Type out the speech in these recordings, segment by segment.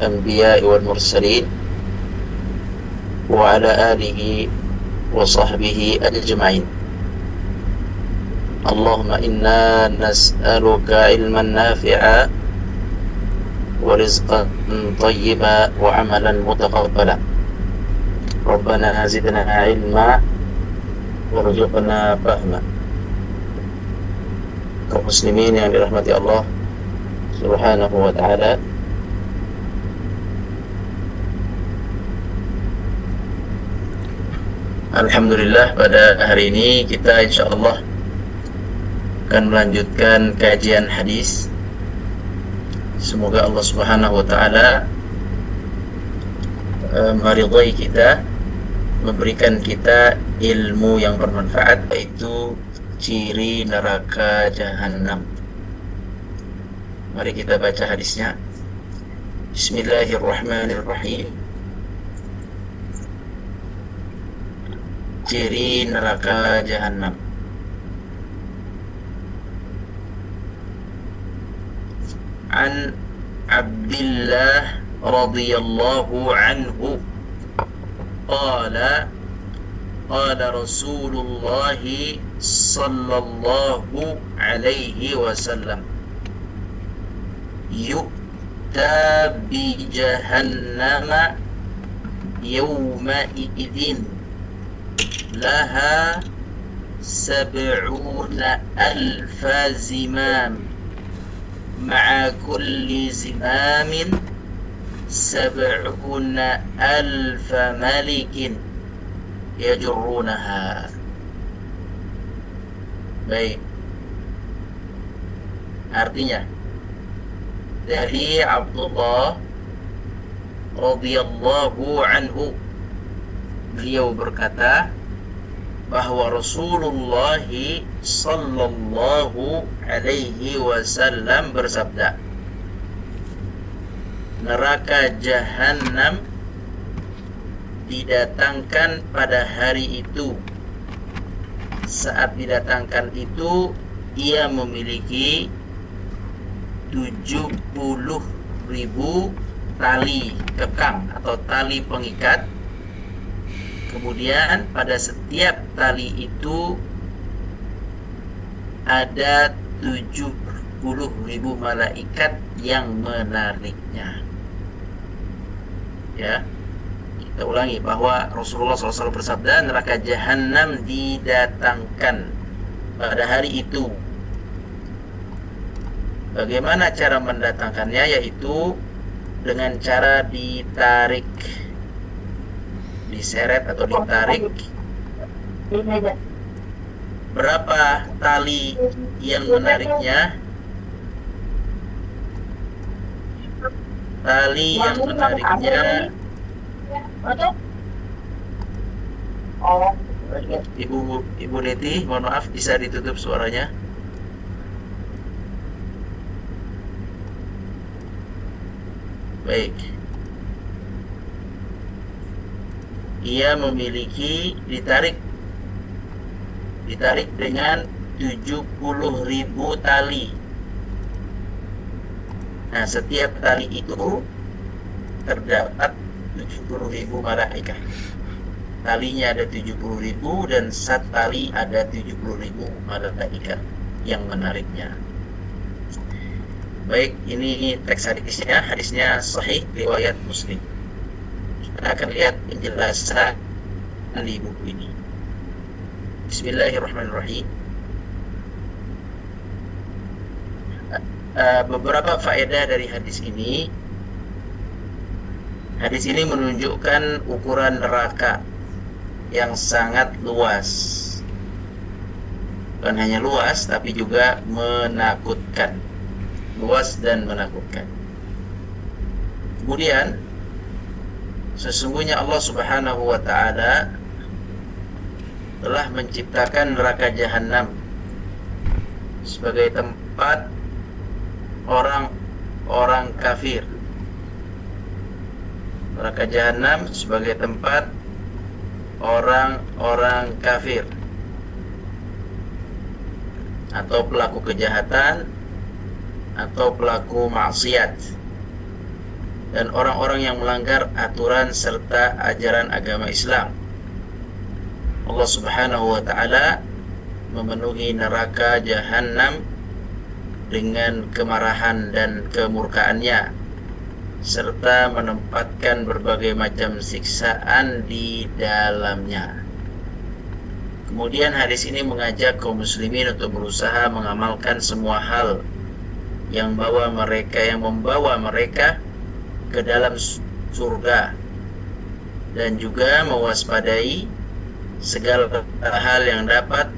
الأنبياء والمرسلين وعلى آله وصحبه أجمعين. اللهم إنا نسألك علما نافعا ورزقا طيبا وعملا متقبلا. ربنا زدنا علما وارزقنا فهما. Kaum muslimin yang dirahmati Allah Subhanahu wa ta'ala, alhamdulillah pada hari ini kita insyaallah akan melanjutkan kajian hadis. Semoga Allah Subhanahu wa ta'ala meridai kita, memberikan kita ilmu yang bermanfaat, yaitu ciri neraka jahanam. Mari kita baca hadisnya. Bismillahirrahmanirrahim. Ciri neraka jahanam. An Abdullah radhiyallahu anhu qala qala Rasulullah sallallahu alaihi wasallam yu'ta bi jahannama yawma idzin laha sab'una alfa zimam ma'a kulli zimamin sab'una alfa malikin yajurrunaha. Baik, artinya dari Abdullah radhiyallahu anhu, beliau berkata bahwa Rasulullah sallallahu alaihi wasallam bersabda, neraka jahanam didatangkan pada hari itu. Saat didatangkan itu, ia memiliki 70.000 tali kekang atau tali pengikat. Kemudian pada setiap tali itu ada 70.000 malaikat yang menariknya. Ya, kita ulangi bahwa Rasulullah SAW bersabda, neraka jahanam didatangkan pada hari itu. Bagaimana cara mendatangkannya? Yaitu dengan cara ditarik, diseret atau ditarik. Berapa tali yang menariknya? Tali yang menariknya, Ibu Neti, mohon maaf, bisa ditutup suaranya. Baik. Ia memiliki ditarik dengan 70.000 tali. Nah, setiap tali itu terdapat 70.000 malaikat. Talinya ada 70.000 dan satu tali ada 70.000 malaikat yang menariknya. Baik, ini teks hadisnya sahih riwayat Muslim. Kita akan lihat penjelasan di buku ini. Bismillahirrahmanirrahim. Beberapa faedah dari hadis ini. Hadis ini menunjukkan ukuran neraka yang sangat luas. Bukan hanya luas, tapi juga menakutkan. Luas dan menakutkan. Kemudian, sesungguhnya Allah Subhanahu wa ta'ala telah menciptakan neraka jahanam sebagai tempat orang-orang kafir. Neraka jahanam sebagai tempat orang-orang kafir atau pelaku kejahatan atau pelaku maksiat. dan orang-orang yang melanggar aturan serta ajaran agama Islam. Allah Subhanahu wa taala memenuhi neraka jahanam dengan kemarahan dan kemurkaannya, serta menempatkan berbagai macam siksaan di dalamnya. Kemudian hadis ini mengajak kaum muslimin untuk berusaha mengamalkan semua hal yang membawa mereka ke dalam surga, dan juga mewaspadai segala hal yang dapat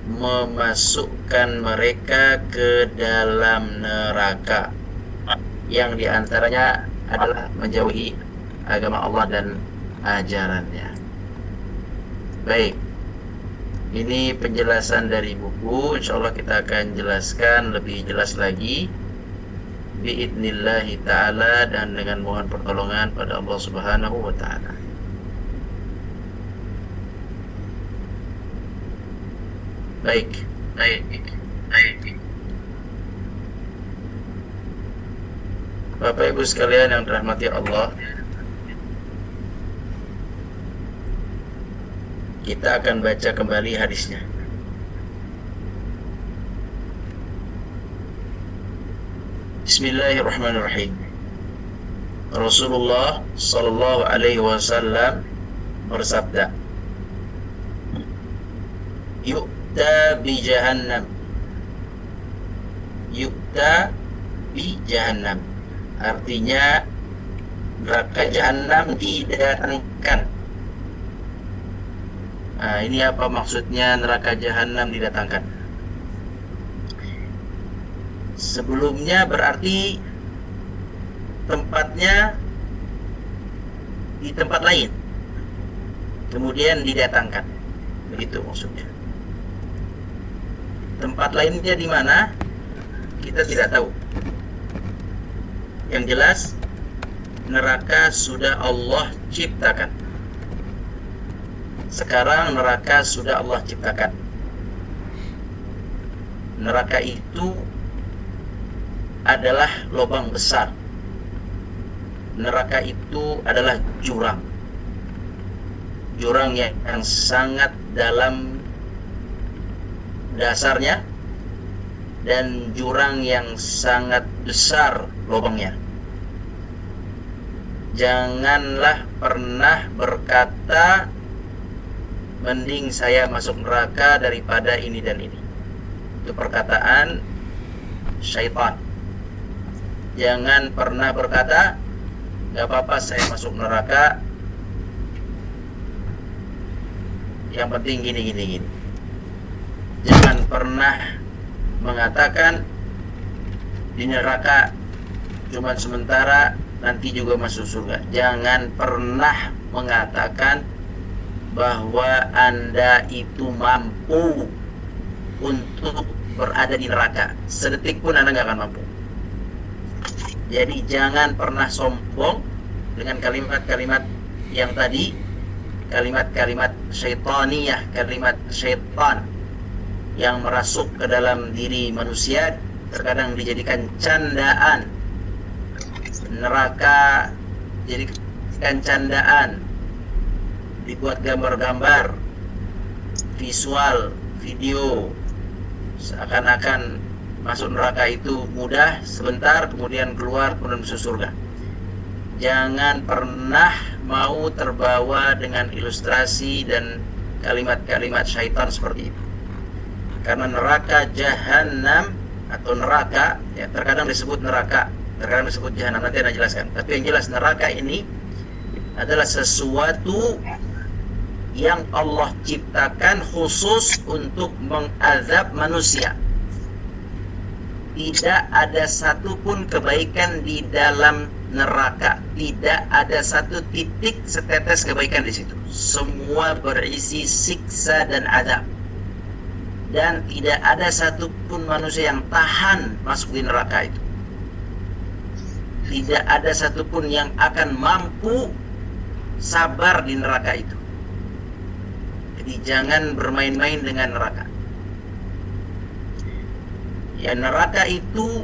memasukkan mereka ke dalam neraka, yang diantaranya adalah menjauhi agama Allah dan ajarannya. Baik, ini penjelasan dari buku. InsyaAllah kita akan jelaskan lebih jelas lagi biidnillahi ta'ala, dan dengan mohon pertolongan pada Allah Subhanahu wa ta'ala. Baik. Bapak Ibu sekalian yang dirahmati Allah, kita akan baca kembali hadisnya. Bismillahirrahmanirrahim. Rasulullah sallallahu alaihi wasallam bersabda, Yu'ta bi jahannam. Yu'ta bi jahannam, artinya neraka jahanam didatangkan. Nah, ini apa maksudnya neraka jahanam didatangkan? Sebelumnya berarti tempatnya di tempat lain, kemudian didatangkan, begitu maksudnya. Tempat lainnya di mana kita tidak tahu. Yang jelas neraka sudah Allah ciptakan. Sekarang neraka sudah Allah ciptakan. Neraka itu adalah lubang besar. Neraka itu adalah jurang. Jurang yang sangat dalam dasarnya, dan jurang yang sangat besar lubangnya. Janganlah pernah berkata, mending saya masuk neraka daripada ini dan ini. Itu perkataan syaitan. Jangan pernah berkata, gak apa-apa saya masuk neraka, yang penting gini. Jangan pernah mengatakan di neraka cuma sementara, nanti juga masuk surga. Jangan pernah mengatakan bahwa Anda itu mampu untuk berada di neraka. Sedetik pun Anda gak akan mampu. Jadi jangan pernah sombong dengan kalimat-kalimat yang tadi, kalimat-kalimat syaitaniyah, kalimat syaitan yang merasuk ke dalam diri manusia, terkadang dijadikan candaan. Neraka dijadikan candaan, dibuat gambar-gambar, visual, video, seakan-akan masuk neraka itu mudah, sebentar kemudian keluar, kemudian masuk surga. Jangan pernah mau terbawa dengan ilustrasi dan kalimat-kalimat syaitan seperti itu. Karena neraka jahanam atau neraka, ya terkadang disebut neraka, terkadang disebut jahanam, nanti Anda jelaskan. Tapi yang jelas neraka ini adalah sesuatu yang Allah ciptakan khusus untuk mengazab manusia. Tidak ada satupun kebaikan di dalam neraka. Tidak ada satu titik setetes kebaikan di situ. Semua berisi siksa dan azab. Dan tidak ada satupun manusia yang tahan masuk di neraka itu. Tidak ada satupun yang akan mampu sabar di neraka itu. Jadi jangan bermain-main dengan neraka. Ya, neraka itu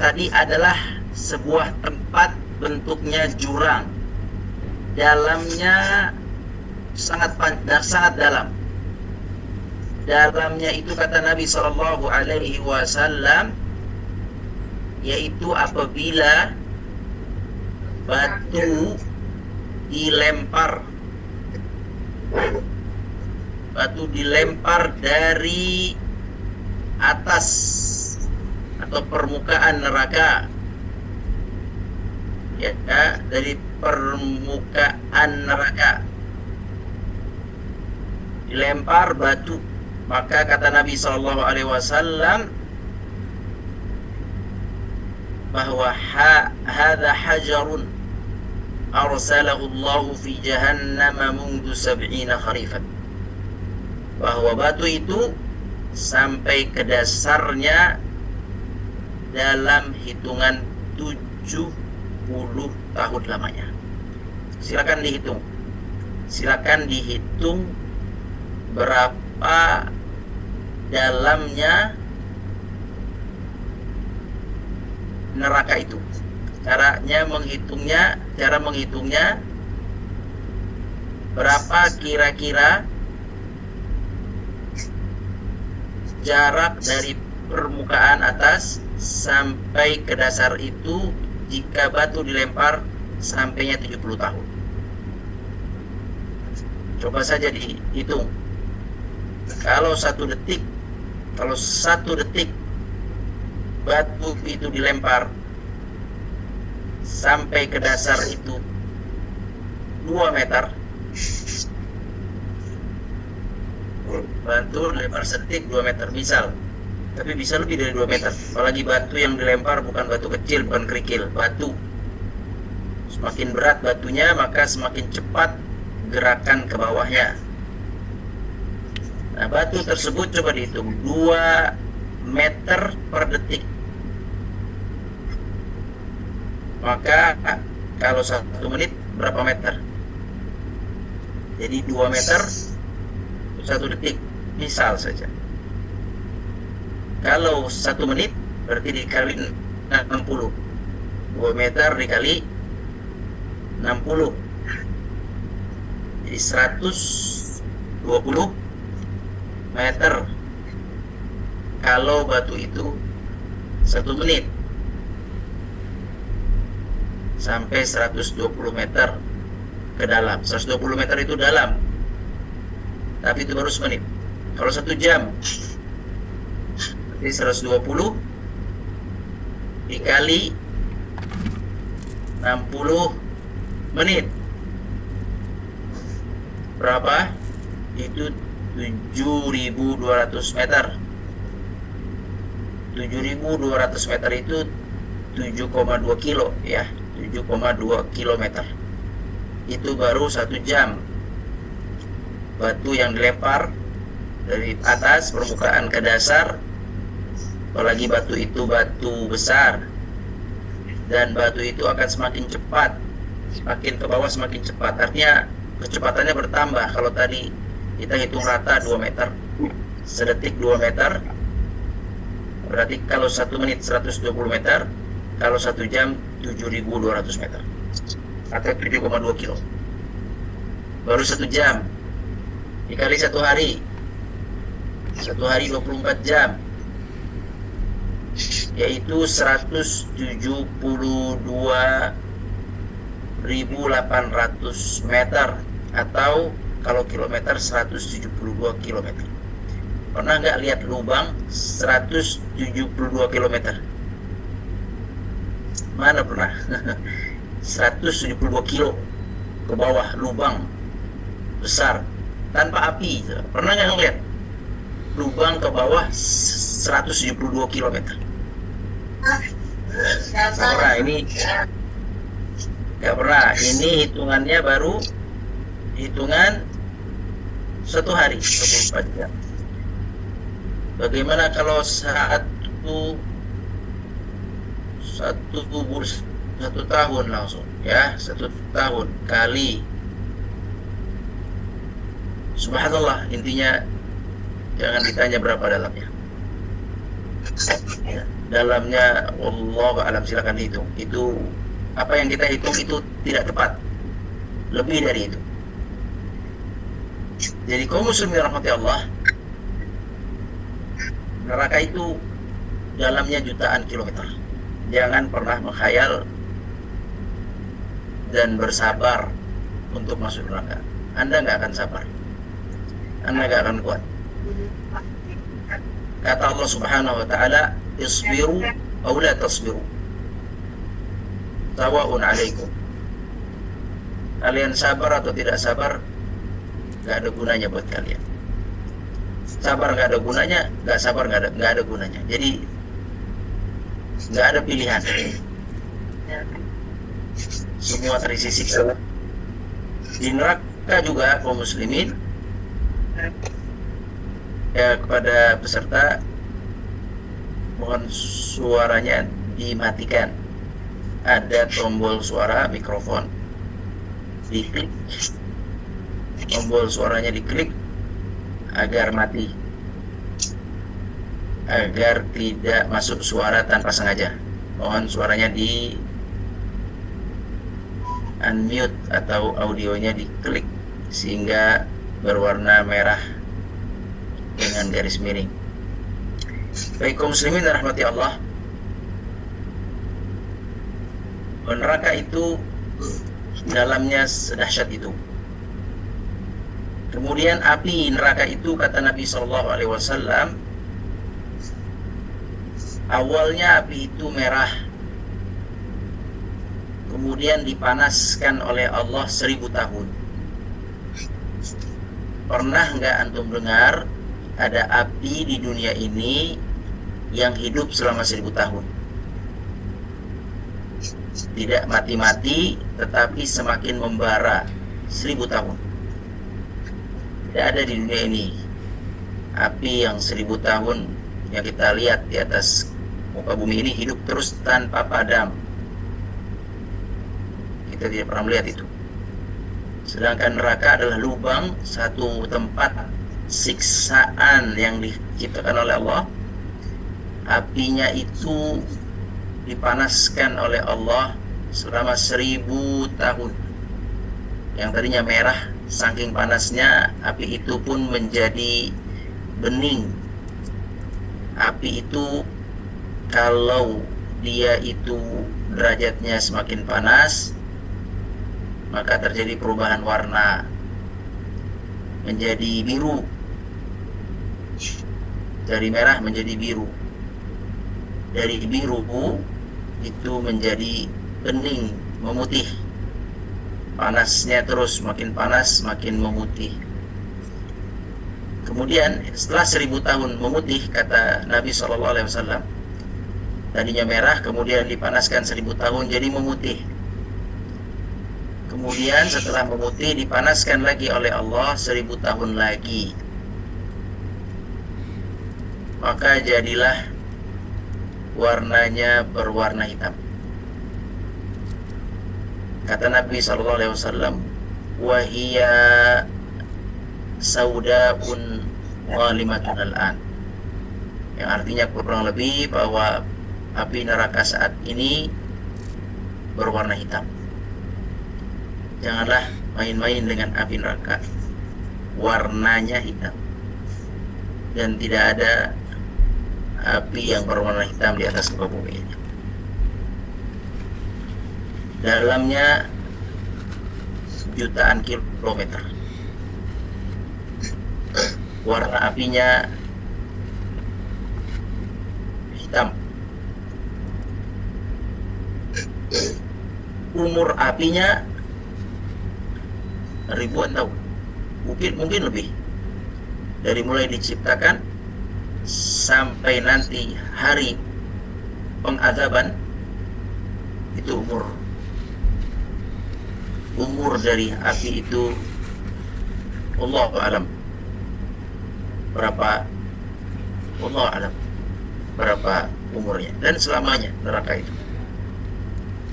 tadi adalah sebuah tempat bentuknya jurang, dalamnya sangat dalam. Dalamnya itu kata Nabi Shallallahu Alaihi Wasallam, yaitu apabila batu dilempar dari atas atau permukaan neraka, ya, dari permukaan neraka dilempar batu, maka kata Nabi Shallallahu Alaihi Wasallam bahwa hadza hajarun arsalahu Allah fi jahannam mundu 70 kharifan, bahwa batu itu sampai ke dasarnya dalam hitungan 70 tahun lamanya. Silakan dihitung berapa dalamnya neraka itu. Cara menghitungnya berapa kira-kira jarak dari permukaan atas sampai ke dasar itu jika batu dilempar sampainya 70 tahun. Coba saja dihitung. Kalau satu detik batu itu dilempar sampai ke dasar itu 2 meter, batu dilempar sedetik 2 meter misal, tapi bisa lebih dari 2 meter. Apalagi batu yang dilempar bukan batu kecil, bukan kerikil, batu. Semakin berat batunya, maka semakin cepat gerakan ke bawahnya. Nah, batu tersebut coba dihitung 2 meter per detik. Maka kalau 1 menit berapa meter? Jadi 2 meter 1 detik misal saja. Kalau 1 menit berarti dikali 60. 2 meter dikali 60, jadi 120 meter. Kalau batu itu 1 menit sampai 120 meter ke dalam. 120 meter itu dalam, tapi itu baru semenit. Kalau 1 jam berarti 120 dikali 60 menit berapa? Itu 7.200 meter. 7.200 meter itu 7,2 kilo ya, 7,2 kilometer. Itu baru 1 jam. Batu yang dilempar dari atas permukaan ke dasar, apalagi batu itu batu besar, dan batu itu akan semakin cepat, semakin ke bawah semakin cepat. Artinya kecepatannya bertambah. Kalau tadi kita hitung rata 2 meter, sedetik 2 meter, berarti kalau 1 menit 120 meter, kalau 1 jam 7.200 meter atau 7,2 kilo. Baru 1 jam dikali 1 hari, 1 hari 24 jam, yaitu 172.800 meter, atau kalau kilometer 172 kilometer. Pernah nggak lihat lubang 172 kilometer? Mana pernah? 172 kilo ke bawah, lubang besar tanpa api. Pernah nggak ngeliat lubang ke bawah 172 kilometer? Nggak pernah. Ini nggak pernah. Ini hitungannya baru hitungan 1 hari 24 jam. Bagaimana kalau satu 1 tahun langsung ya, 1 tahun kali, subhanallah. Intinya jangan ditanya berapa dalamnya ya. dalamnya Allah alam, silakan dihitung. Itu apa yang kita hitung itu tidak tepat, lebih dari itu. Jadi kaum muslimin rahmati Allah, neraka itu dalamnya jutaan kilometer. Jangan pernah menghayal dan bersabar untuk masuk neraka. Anda nggak akan sabar, Anda nggak akan kuat. Kata Allah Subhanahu wa taala, isbiru aw la tasbiru, sawa'un 'alaikum. Kalian sabar atau tidak sabar, nggak ada gunanya buat kalian. Sabar nggak ada gunanya, nggak sabar nggak ada gunanya. Jadi nggak ada pilihan. Semua terisi siksa. Di neraka juga kaum muslimin, ya, kepada peserta mohon suaranya dimatikan. Ada tombol suara mikrofon, diklik tombol suaranya, diklik agar mati, agar tidak masuk suara tanpa sengaja. Mohon suaranya di unmute atau audionya diklik sehingga berwarna merah dengan garis miring. Baik kaum muslimin rahmati Allah, neraka itu dalamnya sedahsyat itu. Kemudian api neraka itu, kata Nabi SAW, awalnya api itu merah, kemudian dipanaskan oleh Allah 1000 tahun. Pernah nggak antum dengar ada api di dunia ini yang hidup selama 1000 tahun? Tidak mati-mati, tetapi semakin membara 1000 tahun. Tidak ada di dunia ini api yang 1000 tahun yang kita lihat di atas muka bumi ini hidup terus tanpa padam. Kita tidak pernah melihat itu. Sedangkan neraka adalah lubang, satu tempat siksaan yang diciptakan oleh Allah. Apinya itu dipanaskan oleh Allah selama 1000 tahun. Yang tadinya merah, saking panasnya api itu pun menjadi bening. Api itu kalau dia itu derajatnya semakin panas, maka terjadi perubahan warna menjadi biru, dari merah menjadi biru, dari biru itu menjadi bening, memutih. Panasnya terus makin panas, makin memutih. Kemudian setelah 1000 tahun memutih, kata Nabi SAW, tadinya merah, kemudian dipanaskan 1000 tahun jadi memutih. Kemudian setelah memutih dipanaskan lagi oleh Allah 1000 tahun lagi, maka jadilah warnanya berwarna hitam. Kata Nabi SAW, wahia saudaun walimatun al-an, yang artinya kurang lebih bahwa api neraka saat ini berwarna hitam. Janganlah main-main dengan api neraka, warnanya hitam. Dan tidak ada api yang berwarna hitam di atas muka bumi ini. Dalamnya jutaan kilometer. Warna apinya hitam. Umur apinya ribuan tahun, mungkin lebih. Dari mulai diciptakan sampai nanti hari pengazaban, itu umur dari api itu Allahu a'lam berapa, Allahu a'lam berapa umurnya, dan selamanya neraka itu.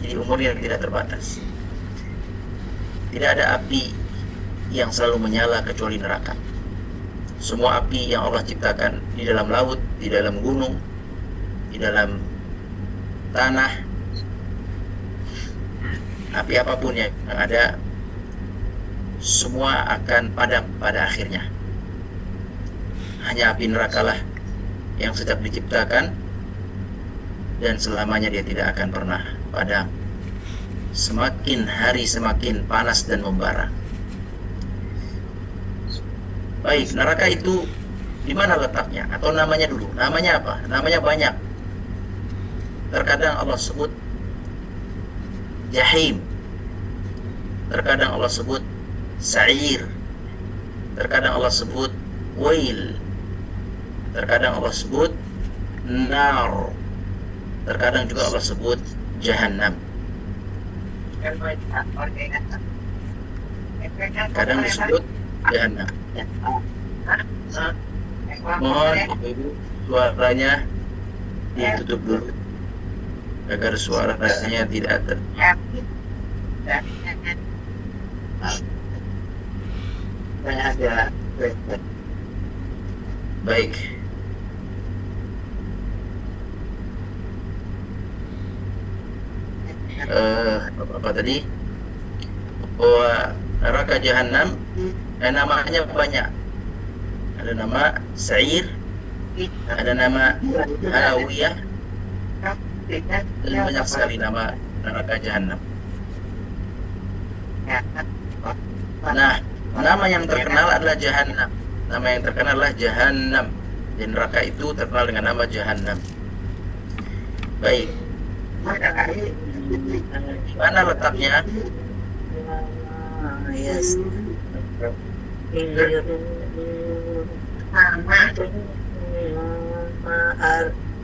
Jadi umurnya tidak terbatas. Tidak ada api yang selalu menyala kecuali neraka. Semua api yang Allah ciptakan di dalam laut, di dalam gunung, di dalam tanah, api apapun yang ada, semua akan padam pada akhirnya. Hanya api nerakalah yang sejak diciptakan dan selamanya dia tidak akan pernah padam. Semakin hari semakin panas dan membara. Baik, neraka itu di mana letaknya? Atau namanya dulu? Namanya apa? Namanya banyak. Terkadang Allah sebut Jahim. Terkadang Allah sebut Sa'ir. Terkadang Allah sebut Wail. Terkadang Allah sebut Nar. Terkadang juga Allah sebut Jahannam. Kadang disebut Jahannam. Mohon ibu suaranya ditutup dulu agar suaranya tidak baik. Apa tadi? Bahwa neraka Jahannam namanya banyak. Ada nama Sa'ir, ada nama Hawiyah, dan banyak sekali nama neraka Jahannam. Nah, nama yang terkenal adalah Jahannam. Nama yang terkenal adalah Jahannam. Dan neraka itu terkenal dengan nama Jahannam. Baik. Di mana letaknya? Yes.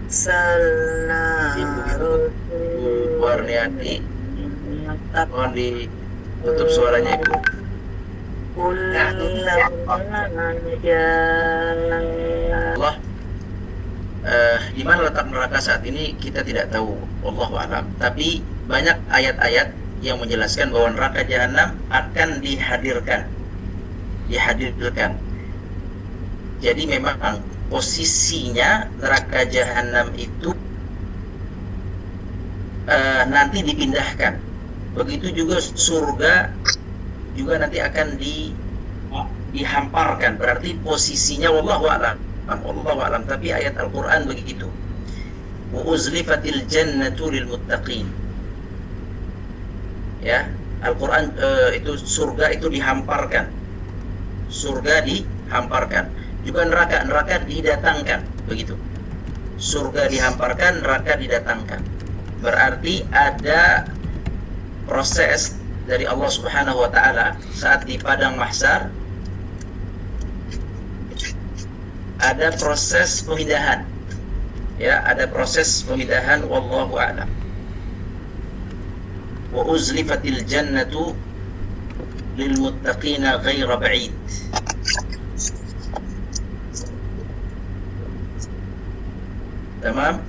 Arsalna Warniati, mohon ditutup suaranya ibu. Allah, di mana letak neraka saat ini kita tidak tahu, wallahu a'lam. Tapi banyak ayat-ayat yang menjelaskan bahwa neraka Jahannam akan dihadirkan. Jadi memang posisinya neraka Jahannam itu nanti dipindahkan. Begitu juga surga juga nanti akan dihamparkan. Berarti posisinya wallahu a'lam. Tapi ayat Al-Qur'an begitu. Wa uzlifatil jannatu lil muttaqin. Ya, Al-Qur'an itu surga itu dihamparkan. Surga dihamparkan. Juga neraka didatangkan, begitu. Surga dihamparkan, neraka didatangkan. Berarti ada proses dari Allah Subhanahu wa taala saat di padang mahsyar, ada proses pemindahan. Ya, ada proses pemindahan, wallahu a'lam. Wa uzlifatil jannatu lil muttaqina ghaira ba'id. Tamam.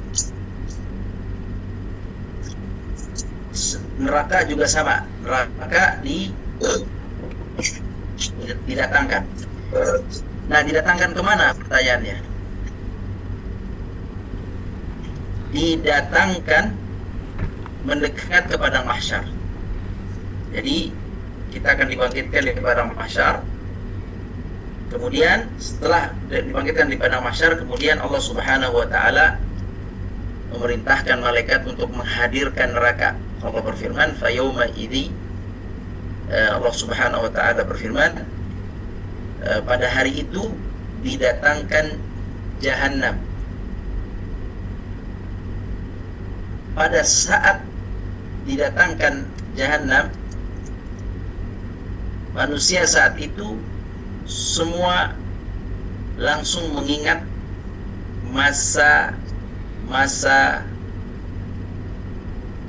Neraka juga sama. Neraka didatangkan. Nah, didatangkan kemana pertanyaannya? Didatangkan mendekat ke padang mahsyar. Jadi kita akan dibangkitkan di padang mahsyar. Kemudian setelah dibangkitkan di padang mahsyar, kemudian Allah Subhanahu wa taala memerintahkan malaikat untuk menghadirkan neraka. Allah berfirman, "Fa yauma idzi," Allah Subhanahu wa taala berfirman, pada hari itu didatangkan Jahannam. Pada saat didatangkan Jahannam, manusia saat itu semua langsung mengingat masa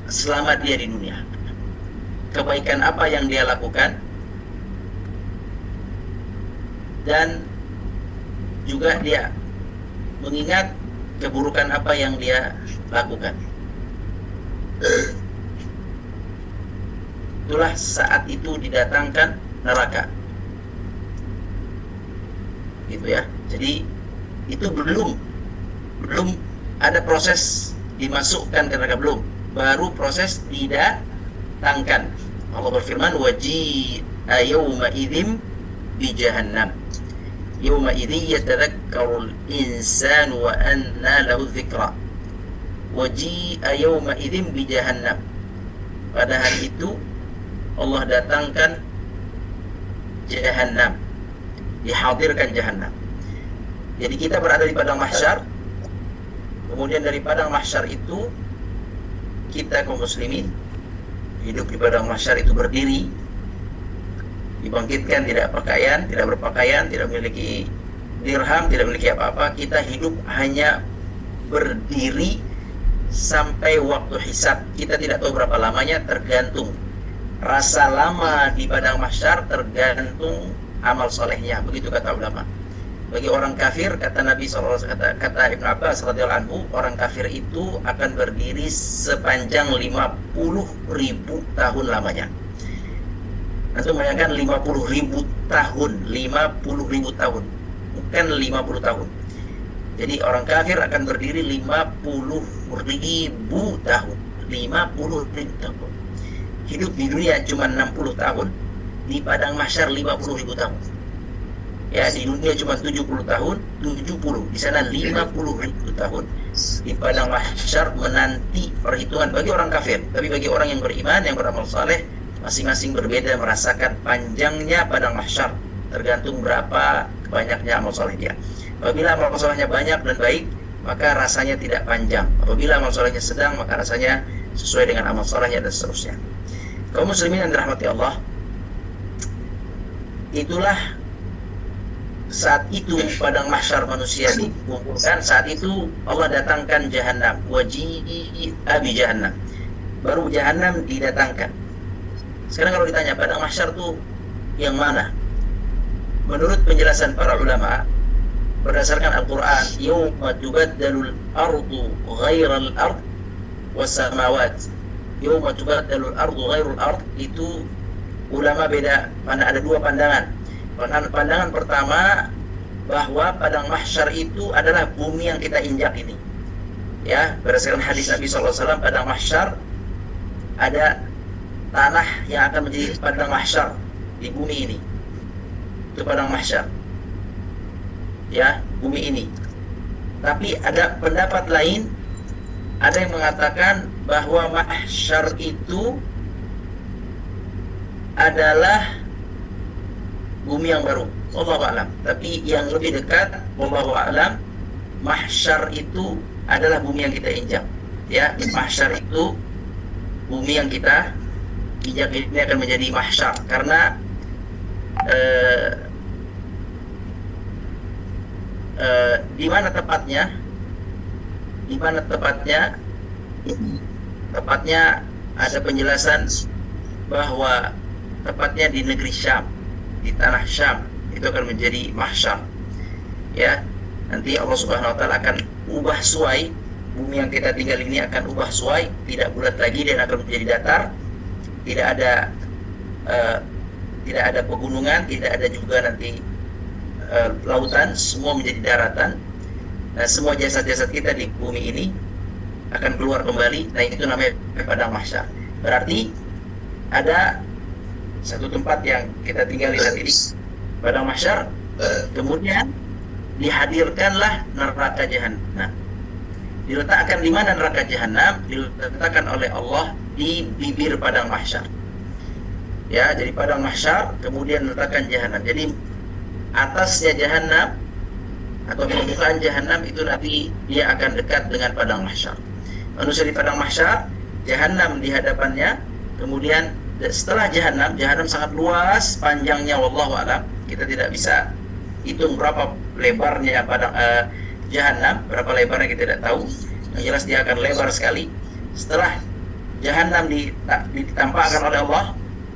selama dia di dunia. Kebaikan apa yang dia lakukan, dan juga dia mengingat keburukan apa yang dia lakukan. Itulah saat itu didatangkan neraka. Gitu ya. Jadi itu belum ada proses dimasukkan ke neraka, belum, baru proses didatangkan. Allah berfirman, waji'a yawma idzin bi jahannam yawma idzin yatadhakkarul insanu wa anna lahu dzikra waji'a yawma idzin bi jahannam. Pada hari itu Allah datangkan jahannam, dihadirkan jahannam. Jadi kita berada di padang mahsyar. Kemudian dari padang mahsyar itu kita kaum muslimin hidup di padang mahsyar itu berdiri, dibangkitkan, tidak berpakaian, tidak memiliki dirham, tidak memiliki apa-apa. Kita hidup hanya berdiri sampai waktu hisab. Kita tidak tahu berapa lamanya, tergantung rasa lama di padang mahsyar, tergantung amal solehnya. Begitu kata ulama. Bagi orang kafir, kata Nabi SAW, kata Ibn Abbas radhiyallahu anhu, orang kafir itu akan berdiri sepanjang 50.000 tahun lamanya. Nanti bayangkan 50.000 tahun, 50.000 tahun, bukan 50 tahun. Jadi orang kafir akan berdiri 50.000 tahun, 50.000 tahun. Hidup di dunia cuma 60 tahun, di padang mahsyar 50.000 tahun. Ya, di dunia cuma 70 tahun, 70, di sana 50.000 tahun. Di padang mahsyar menanti perhitungan bagi orang kafir. Tapi bagi orang yang beriman, yang beramal saleh, masing-masing berbeda merasakan panjangnya padang mahsyar, tergantung berapa banyaknya amal saleh dia. Apabila amal salehnya banyak dan baik, maka rasanya tidak panjang. Apabila amal salehnya sedang, maka rasanya sesuai dengan amal salehnya dan seterusnya. Kaum muslimin yang dirahmati Allah, itulah saat itu padang mahsyar manusia dikumpulkan. Saat itu Allah datangkan jahannam, waji'a bi jahannam, baru jahannam didatangkan. Sekarang kalau ditanya padang mahsyar itu yang mana? Menurut penjelasan para ulama berdasarkan Al-Quran, yawma tubaddalul ardu ghairal ard was samawat. Yawma tubaddalul ardu ghairul ard, itu ulama beda, ada dua pandangan. Pandangan pertama bahwa padang mahsyar itu adalah bumi yang kita injak ini. Ya, berdasarkan hadis Nabi SAW, padang mahsyar ada tanah yang akan menjadi padang mahsyar di bumi ini. Itu padang mahsyar. Ya, bumi ini. Tapi ada pendapat lain, ada yang mengatakan bahwa mahsyar itu adalah bumi yang baru. Wallahu a'lam. Tapi yang lebih dekat, wallahu a'lam, mahsyar itu adalah bumi yang kita injak. Ya, mahsyar itu bumi yang kita injak ini akan menjadi mahsyar karena di mana tepatnya? Di mana tepatnya? Tepatnya ada penjelasan bahwa tepatnya di negeri Syam, di tanah Syam, itu akan menjadi mahsyar. Ya, nanti Allah Subhanahu wa taala akan ubah suai, bumi yang kita tinggal ini akan ubah suai, tidak bulat lagi dan akan menjadi datar. Tidak ada pegunungan, tidak ada juga nanti lautan, semua menjadi daratan. Nah, semua jasad-jasad kita di bumi ini akan keluar kembali. Nah, itu namanya padang mahsyar. Berarti ada satu tempat yang kita tinggali saat ini, padang mahsyar, kemudian dihadirkanlah neraka jahanam. Diletakkan di mana neraka jahanam? Diletakkan oleh Allah di bibir padang mahsyar. Ya, jadi padang mahsyar kemudian letakkan jahanam. Jadi atasnya jahanam atau permukaan jahanam itu nanti dia akan dekat dengan padang mahsyar. Manusia di padang mahsyar, jahanam di hadapannya. Kemudian setelah jahanam sangat luas panjangnya, wallahu a'lam. Kita tidak bisa hitung berapa lebarnya padang jahanam, berapa lebarnya kita tidak tahu. Yang jelas dia akan lebar sekali. Setelah jahanam ditampakkan oleh Allah,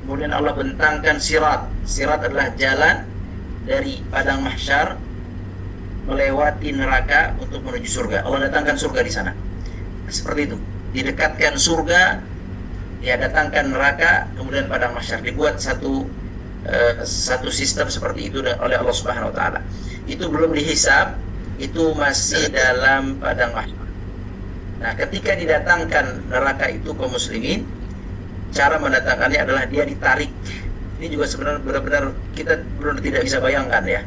kemudian Allah bentangkan sirat. Sirat adalah jalan dari padang mahsyar melewati neraka untuk menuju surga. Allah datangkan surga di sana. Seperti itu. Didekatkan surga, dia datangkan neraka, kemudian padang mahsyar. Dibuat satu sistem seperti itu oleh Allah Subhanahu wa taala. Itu belum dihisab, itu masih dalam padang mahsyar. Nah, ketika didatangkan neraka itu kaum muslimin, cara mendatangkannya adalah dia ditarik. Ini juga sebenarnya benar-benar kita benar tidak bisa bayangkan ya.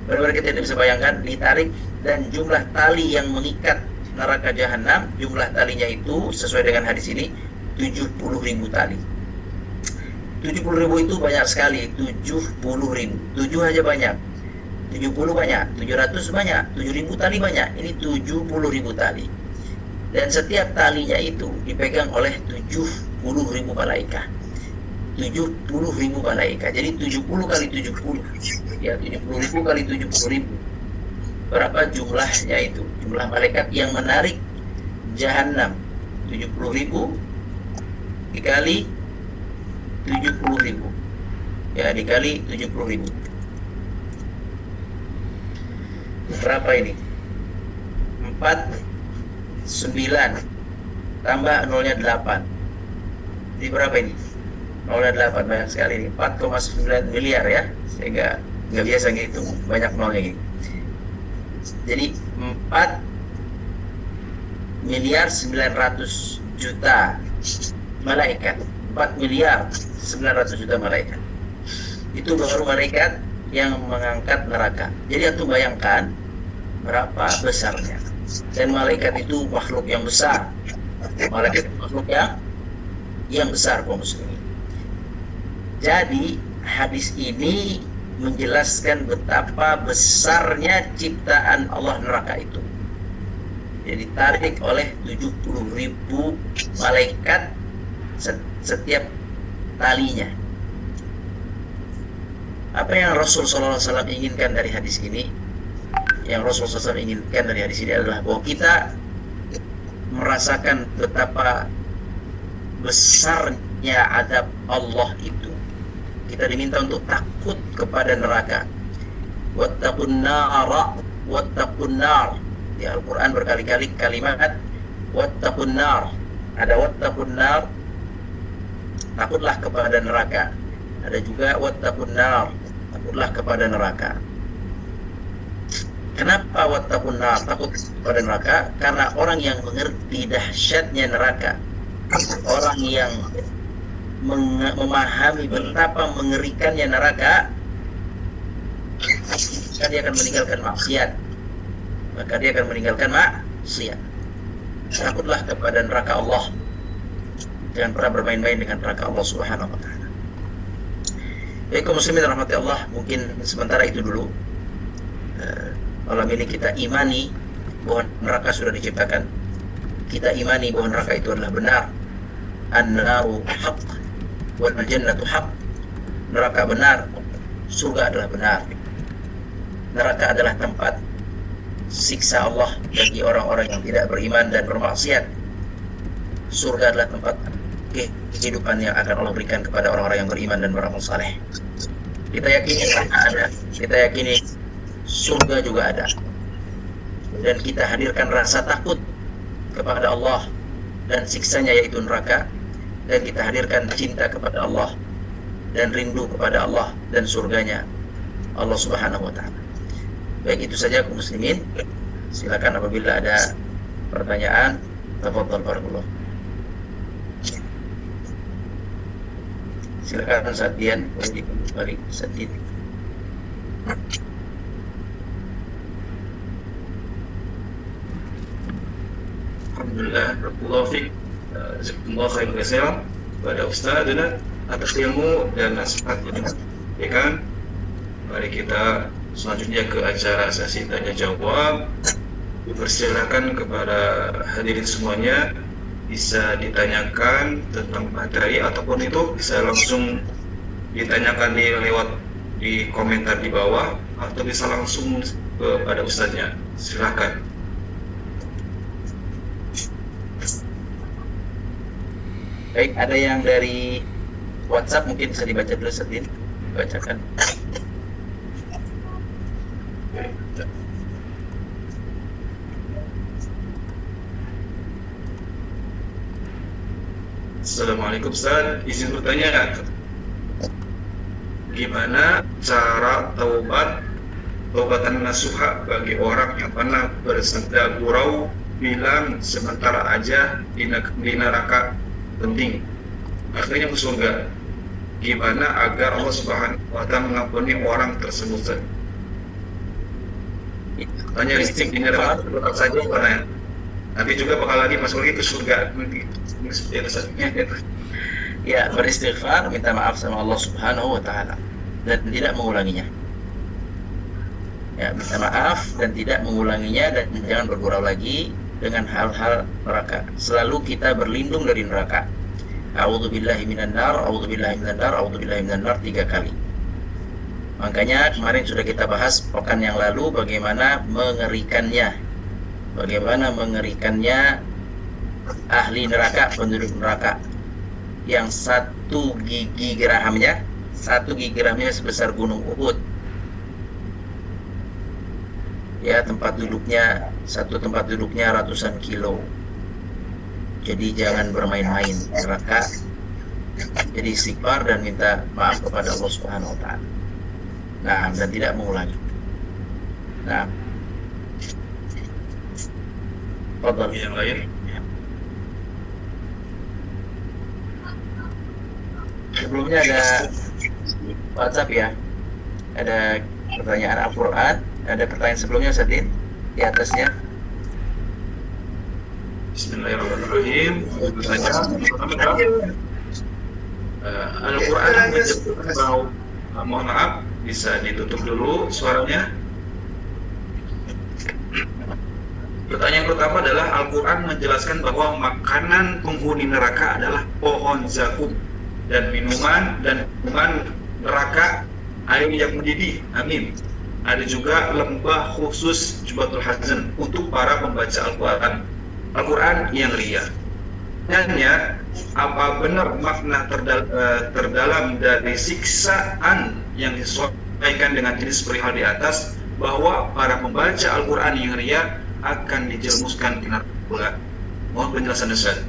Benar-benar kita tidak bisa bayangkan, ditarik, dan jumlah tali yang mengikat neraka jahanam, jumlah talinya itu sesuai dengan hadis ini 70.000 tali. 70.000 itu banyak sekali. 70.000, 7 aja banyak, 70 banyak, 700 banyak, 7.000 tali banyak. Ini 70.000 tali. Dan setiap talinya itu dipegang oleh 70.000 malaikat. 70.000 malaikat. Jadi 70 kali 70. Ya, 70.000 kali 70.000. Berapa jumlahnya itu? Jumlah malaikat yang menarik jahanam. 70.000 dikali 70.000. Ya, dikali 70.000. Berapa ini? 9 tambah nolnya 8. Jadi berapa ini? Nolnya 8, banyak sekali ini. 4,9 miliar ya. Saya nggak biasa ngitung, banyak nolnya ini. Jadi 4 miliar 900 juta malaikat. 4 miliar 900 juta malaikat. Itu baru malaikat yang mengangkat neraka. Jadi antum bayangkan berapa besarnya. Dan malaikat itu makhluk yang besar. Malaikat itu makhluk yang besar kaum muslimin. Jadi hadis ini menjelaskan betapa besarnya ciptaan Allah neraka itu. Jadi ditarik oleh 70.000 malaikat setiap talinya. Apa yang Rasul SAW inginkan dari hadis ini? Yang Rasulullah SAW inginkan dari hadis ini adalah bahwa kita merasakan betapa besarnya azab Allah itu. Kita diminta untuk takut kepada neraka. Wattaqun nar, wattaqun nar. Di Al-Quran berkali-kali kalimat wattaqun nar. Ada wattaqun nar, takutlah kepada neraka. Ada juga wattaqun nar, takutlah kepada neraka. Kenapa wattaqun nar, takut kepada neraka? Karena orang yang mengerti dahsyatnya neraka, orang yang memahami betapa mengerikannya neraka, maka dia akan meninggalkan maksiat. Maka dia akan meninggalkan maksiat. Takutlah kepada neraka Allah. Jangan pernah bermain-main dengan neraka Allah Subhanahu wa taala. Baik kaum muslimin rahmati Allah, mungkin sementara itu dulu. Malam ini kita imani bahwa neraka sudah diciptakan. Kita imani bahwa neraka itu adalah benar. An-naru haqq wal jannatu haqq. Neraka benar, surga adalah benar. Neraka adalah tempat siksa Allah bagi orang-orang yang tidak beriman dan bermaksiat. Surga adalah tempat kehidupan yang akan Allah berikan kepada orang-orang yang beriman dan beramal saleh. Kita yakini neraka ada, kita yakini surga juga ada, dan kita hadirkan rasa takut kepada Allah dan siksanya yaitu neraka, dan kita hadirkan cinta kepada Allah dan rindu kepada Allah dan surganya Allah Subhanahu wa taala. Baik, itu saja kaum muslimin. Silakan apabila ada pertanyaan, tafadhal barakallah. Silakan Sadian, boleh kembali Sadian. Alhamdulillah, barakallahu fiik. Jazakumullah khairan katsiran kepada Ustazana atas ilmu dan nasihat yang diberikan. Mari kita selanjutnya ke acara sesi tanya jawab. Dipersilakan kepada hadirin semuanya, bisa ditanyakan tentang materi ataupun itu bisa langsung ditanyakan lewat di komentar di bawah, atau bisa langsung kepada Ustaznya. Silakan. Baik, ada yang dari WhatsApp mungkin bisa dibaca dulu Sadin, bacakan. Assalamualaikum Ustaz, izin bertanya, gimana cara taubatan nasuha bagi orang yang pernah bersenda gurau bilang sebentar aja di neraka penting, akhirnya ke surga. Gimana agar Allah Subhanahu wa Ta'ala mengampuni orang tersebut? Tanya di neraka tetap saja ya. Nanti juga bakal lagi masuk lagi ke surga. Ya, beristighfar, minta maaf sama Allah Subhanahu wa Ta'ala dan tidak mengulanginya. Ya, minta maaf dan tidak mengulanginya, dan jangan bergurau lagi dengan hal-hal neraka. Selalu kita berlindung dari neraka. A'udzubillahi minan nar, a'udzubillahi minan nar, a'udzubillahi minan nar 3 kali. Makanya kemarin sudah kita bahas pekan yang lalu bagaimana mengerikannya. Bagaimana mengerikannya ahli neraka, penduduk neraka, yang satu gigi gerahmnya sebesar gunung Uhud. Ya, satu tempat duduknya ratusan kilo. Jadi jangan bermain-main neraka. Jadi istighfar dan minta maaf kepada Allah Subhanahu wa Ta'ala. Nah, dan tidak mengulangi. Nah, fadhal. Yang lain. Sebelumnya ada WhatsApp ya. Ada pertanyaan Al-Quran. Ada pertanyaan sebelumnya, Sadin, di atasnya. Bismillahirrahmanirrahim. Al-Quran menyebutkan bahwa, mohon maaf, bisa ditutup dulu suaranya. Pertanyaan pertama adalah Al-Quran menjelaskan bahwa makanan penghuni neraka adalah pohon zakum, dan minuman neraka air yang mendidih. Amin. Ada juga lembah khusus Jubatul Hazan untuk para pembaca Al-Quran yang ria. Tanya, apa benar makna terdalam dari siksaan yang disesuaikan dengan jenis perihal di atas, bahwa para pembaca Al-Quran yang ria akan dijerumuskan ke neraka pula? Mohon penjelasan Ustaz.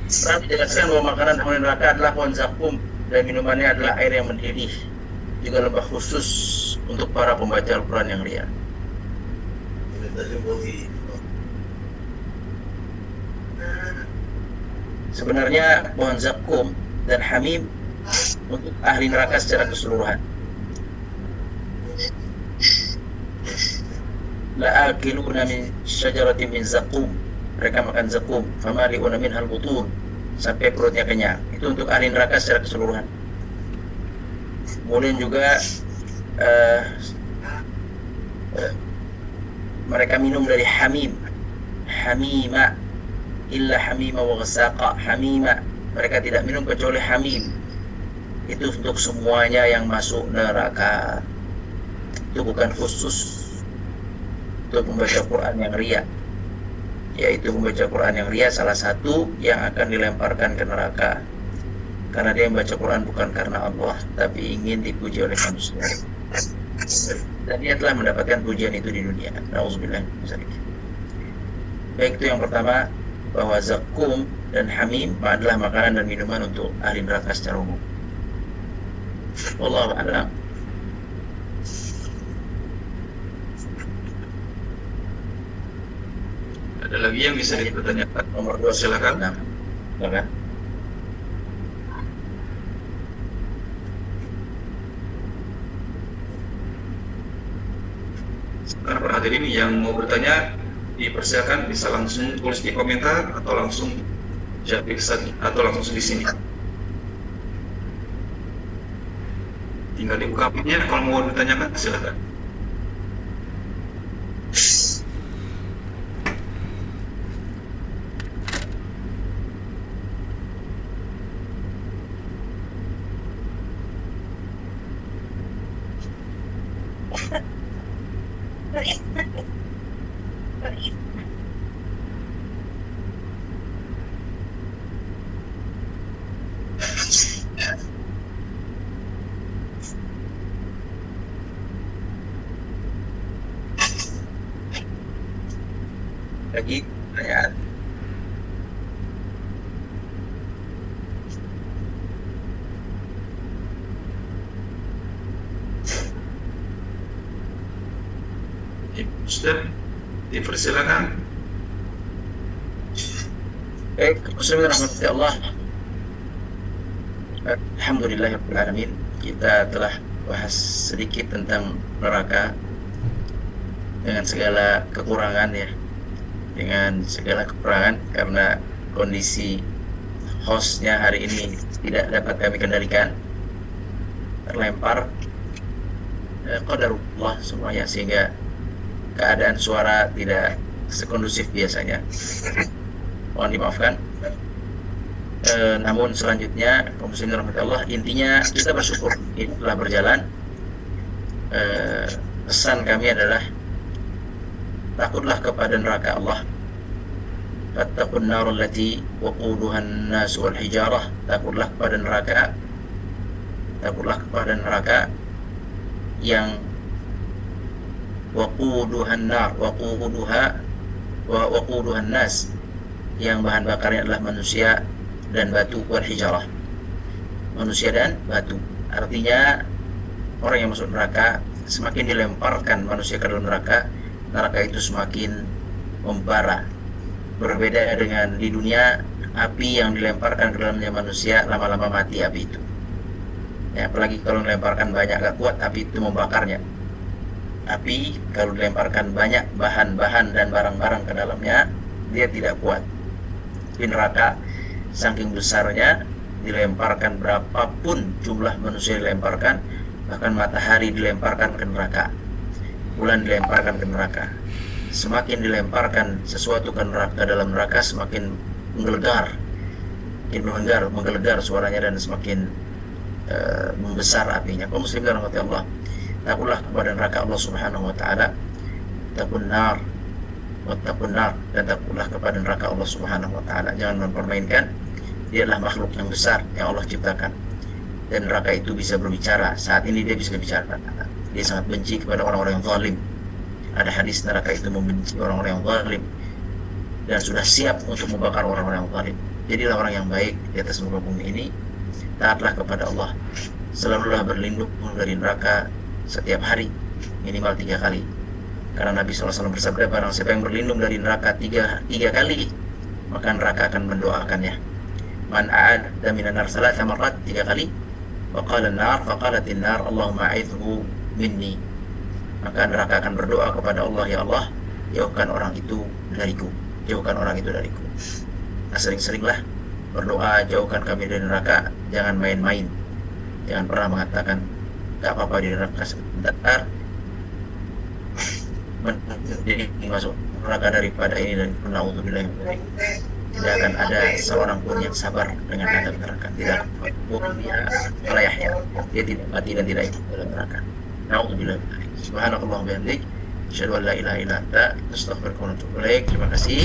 Setelah dijelaskan bahwa makanan penghuni neraka adalah pohon zakum dan minumannya adalah air yang mendidih, juga lembah khusus untuk para pembaca Al-Quran yang ria. Sebenarnya pohon zakum dan hamim untuk ahli neraka secara keseluruhan. La'akiluna min syajaratin min zakum, mereka makan zakum, famali'una minhal butun, sampai perutnya kenyang. Itu untuk ahli neraka secara keseluruhan. Kemudian juga mereka minum dari hamim, hamima, illa hamima wa ghasaqa. Hamima, mereka tidak minum kecuali hamim. Itu untuk semuanya yang masuk neraka. Itu bukan khusus untuk membaca Quran yang ria, yaitu membaca Quran yang ria salah satu yang akan dilemparkan ke neraka, karena dia membaca Quran bukan karena Allah, tapi ingin dipuji oleh manusia, dan dia telah mendapatkan pujian itu di dunia. Nauzubillah. Baik, itu yang pertama, bahwa zakum dan hamim adalah makanan dan minuman untuk ahli neraka secara umum. Wallahu a'lam. Ada lagi yang bisa dipertanyakan? Nomor 2, silakan. Silakan. Sekarang para hadirin yang mau bertanya, dipersilakan, bisa langsung tulis di komentar atau langsung jawab atau langsung di sini. Tinggal dibuka mic-nya, kalau mau ditanyakan silakan. Lagi pertanyaan? Ustaz, dipersilakan. Baik, muslimin rahmati Allah. Alhamdulillahirabbil alamin. Kita telah bahas sedikit tentang neraka dengan segala kekurangan ya. Dengan segala kekurangan karena kondisi hostnya hari ini tidak dapat kami kendalikan, terlempar qadarullah semuanya, sehingga keadaan suara tidak sekondusif biasanya. Mohon dimaafkan. Namun selanjutnya, kaum muslimin rahmatullah, intinya kita bersyukur ini telah berjalan. Pesan kami adalah takutlah kepada neraka Allah. Fattaqun nar allati waquduha an-nas wal hijarah. Takutlah kepada neraka. Takutlah kepada neraka yang waquduha an-nar, waquduha an-nas, yang bahan bakarnya adalah manusia dan batu, wal hijarah, manusia dan batu. Artinya orang yang masuk neraka, semakin dilemparkan manusia ke dalam neraka, neraka itu semakin membara. Berbeda dengan di dunia, api yang dilemparkan ke dalamnya manusia lama-lama mati api itu ya, apalagi kalau dilemparkan banyak, agak kuat api itu membakarnya. Api kalau dilemparkan banyak bahan-bahan dan barang-barang ke dalamnya, dia tidak kuat. Di neraka saking besarnya, dilemparkan berapapun jumlah manusia dilemparkan, bahkan matahari dilemparkan ke neraka, bulan dilemparkan ke neraka. Semakin dilemparkan sesuatu ke neraka, dalam neraka semakin menggelegar suaranya, dan semakin membesar apinya. Kaum muslimin rahmati Allah, takutlah kepada neraka Allah Subhanahu wa taala. Takun nar, dan takutlah kepada neraka Allah Subhanahu wa taala. Jangan mempermainkan. Dia adalah makhluk yang besar yang Allah ciptakan, dan neraka itu bisa berbicara. Saat ini dia bisa berbicara. Dia sangat benci kepada orang-orang yang zalim. Ada hadis neraka itu membenci orang-orang yang zalim dan sudah siap untuk membakar orang-orang yang zalim. Jadilah orang yang baik di atas muka bumi ini. Taatlah kepada Allah. Selalulah berlindung dari neraka setiap hari, minimal 3 kali. Karena Nabi SAW bersabda, barang siapa yang berlindung dari neraka tiga kali, maka neraka akan mendoakannya. Man a'adda minan nar salasa marrat, 3 kali. Wa qala an-nar, fa qalatin nar, Allahumma a'idhu minni. Maka neraka akan berdoa kepada Allah, ya Allah, jauhkan orang itu dariku. Jauhkan orang itu dariku. Nah, sering-seringlah berdoa, jauhkan kami dari neraka. Jangan main-main. Jangan pernah mengatakan gak apa-apa di neraka sebentar, jadi masuk neraka daripada ini, dan naudzubillah. Tidak akan ada seorang pun yang sabar dengan adab neraka. Tidak akan dia melayahnya. Dia tidak mati dan tidak ikut dalam neraka. Naudzubillah. Subhanallah bihamdik, asyhadu an la ilaha illa anta, astaghfiruka wa atubu ilaik. Terima kasih.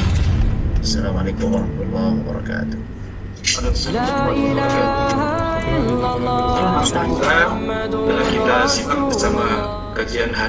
Assalamualaikum warahmatullahi wabarakatuh. Telah kita simak bersama kajian hari